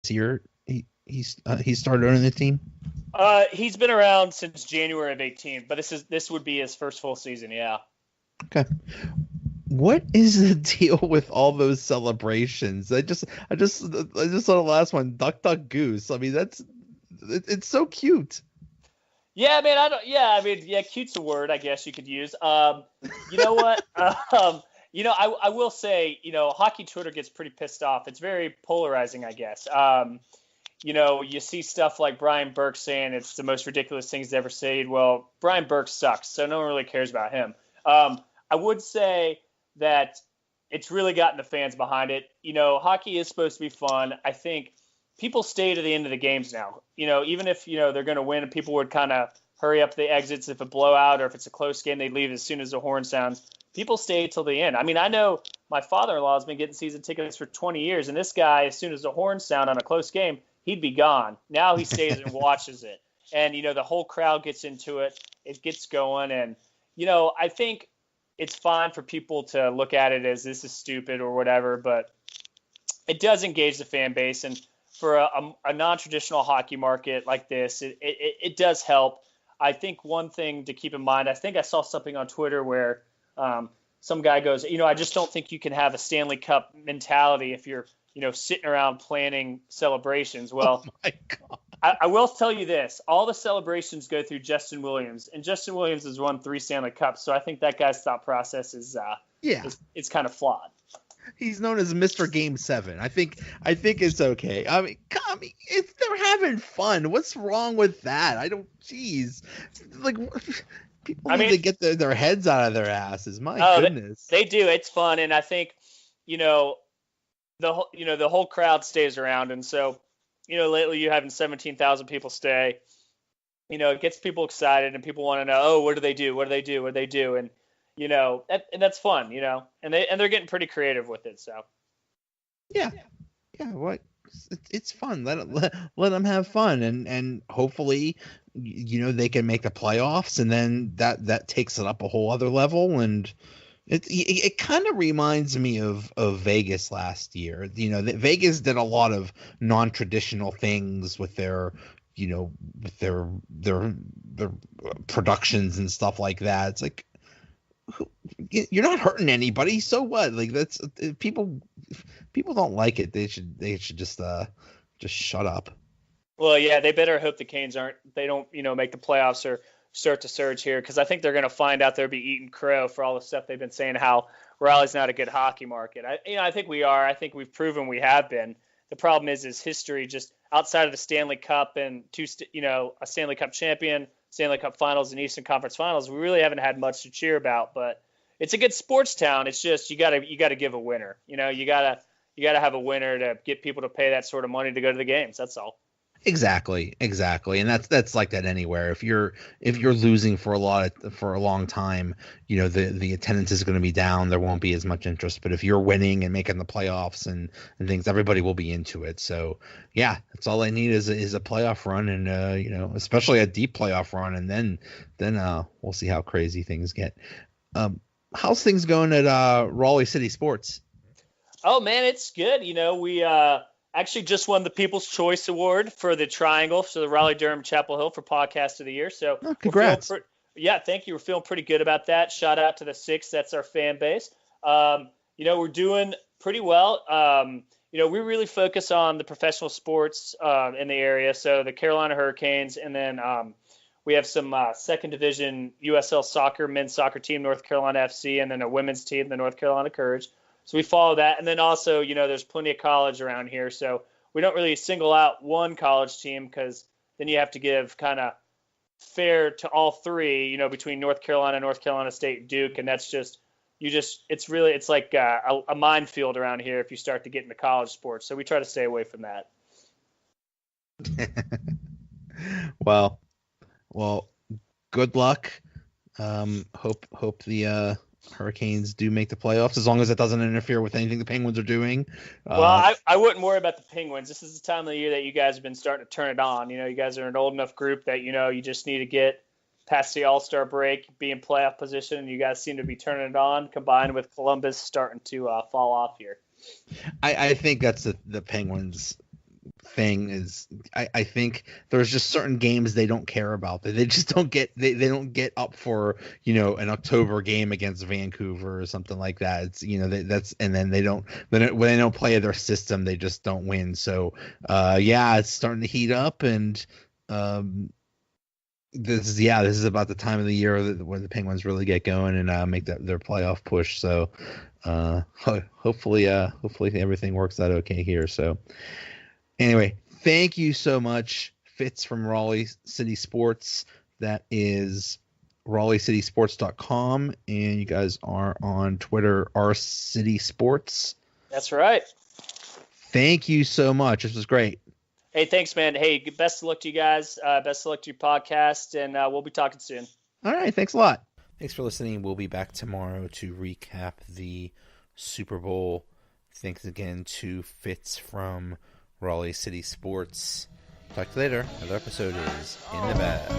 year he started on the team? He's been around since January of 18, but this would be his first full season. Yeah. Okay. What is the deal with all those celebrations? I just saw the last one, Duck Duck Goose. I mean, it's so cute. Yeah, man. Yeah, cute's a word I guess you could use. You know what? I will say, hockey Twitter gets pretty pissed off. It's very polarizing, I guess. You see stuff like Brian Burke saying it's the most ridiculous things ever said. Well, Brian Burke sucks, so no one really cares about him. I would say that it's really gotten the fans behind it. Hockey is supposed to be fun. I think people stay to the end of the games now. Even if, they're going to win, and people would kind of hurry up the exits if a blowout or if it's a close game, they leave as soon as the horn sounds. People stay till the end. I mean, I know my father-in-law has been getting season tickets for 20 years, and this guy, as soon as the horn sound on a close game, he'd be gone. Now he stays and watches it. And, the whole crowd gets into it. It gets going. And, I think it's fine for people to look at it as this is stupid or whatever, but it does engage the fan base. And for a non-traditional hockey market like this, it does help. I think one thing to keep in mind, I think I saw something on Twitter where some guy goes, I just don't think you can have a Stanley Cup mentality if you're, sitting around planning celebrations. Well, Oh my God. I will tell you this. All the celebrations go through Justin Williams, and Justin Williams has won 3 Stanley Cups. So I think that guy's thought process is it's kind of flawed. He's known as Mr. Game 7. I think it's okay. I mean, if they're having fun, what's wrong with that? Jeez. Like, people need to get their heads out of their asses. My goodness. They do. It's fun. And I think, the whole crowd stays around. And so, lately you're having 17,000 people stay. It gets people excited, and people want to know, oh, what do they do? What do they do? What do they do? And, and that's fun, and they're getting pretty creative with it. So. Yeah. What? It's fun. Let them have fun, and hopefully, they can make the playoffs, and then that takes it up a whole other level. And it kind of reminds me of Vegas last year. Vegas did a lot of non-traditional things with their productions and stuff like that. It's like, you're not hurting anybody, so what? Like, that's people don't like it. They should just shut up. Well, yeah, they better hope the Canes don't make the playoffs or start to surge here, because I think they're going to find out they'll be eating crow for all the stuff they've been saying, how Raleigh's not a good hockey market. I think we are. I think we've proven we have been. The problem is history, just outside of the Stanley Cup and a Stanley Cup champion, Stanley Cup Finals, and Eastern Conference Finals. We really haven't had much to cheer about. But it's a good sports town. It's just you got to give a winner. You got to have a winner to get people to pay that sort of money to go to the games. That's all. Exactly, and that's like that anywhere. If you're losing for a long time, the attendance is going to be down. There won't be as much interest. But if you're winning and making the playoffs and things, everybody will be into it. So yeah, that's all I need is a playoff run, and especially a deep playoff run, and then we'll see how crazy things get. How's things going at Raleigh City Sports? Oh man, it's good. We actually just won the People's Choice Award for the Triangle, so the Raleigh Durham Chapel Hill for Podcast of the Year. So congrats. Thank you. We're feeling pretty good about that. Shout out to the 6. That's our fan base. We're doing pretty well. We really focus on the professional sports in the area. So the Carolina Hurricanes, and then we have some second division USL soccer, men's soccer team, North Carolina FC, and then a women's team, the North Carolina Courage. So we follow that. And then also, there's plenty of college around here. So we don't really single out one college team, because then you have to give kind of fair to all 3, between North Carolina State, Duke. And that's just, it's like a minefield around here if you start to get into college sports. So we try to stay away from that. Well, good luck. Hope the Hurricanes do make the playoffs, as long as it doesn't interfere with anything the Penguins are doing. Well, I wouldn't worry about the Penguins. This is the time of the year that you guys have been starting to turn it on. You guys are an old enough group that, you just need to get past the All-Star break, be in playoff position, and you guys seem to be turning it on, combined with Columbus starting to fall off here. I think that's the Penguins thing is I think there's just certain games they don't care about. They just don't get they don't get up for, an October game against Vancouver or something like that. It's that's and then when they don't play their system, they just don't win. So it's starting to heat up, and this is about the time of the year where the Penguins really get going and make their playoff push. So hopefully everything works out okay here. So anyway, thank you so much, Fitz from Raleigh City Sports. That is RaleighCitySports.com, and you guys are on Twitter, rcitysports. That's right. Thank you so much. This was great. Hey, thanks, man. Hey, best of luck to you guys. Best of luck to your podcast, and we'll be talking soon. All right, thanks a lot. Thanks for listening. We'll be back tomorrow to recap the Super Bowl. Thanks again to Fitz from Raleigh City Sports. Talk to you later. Another episode is in the bag.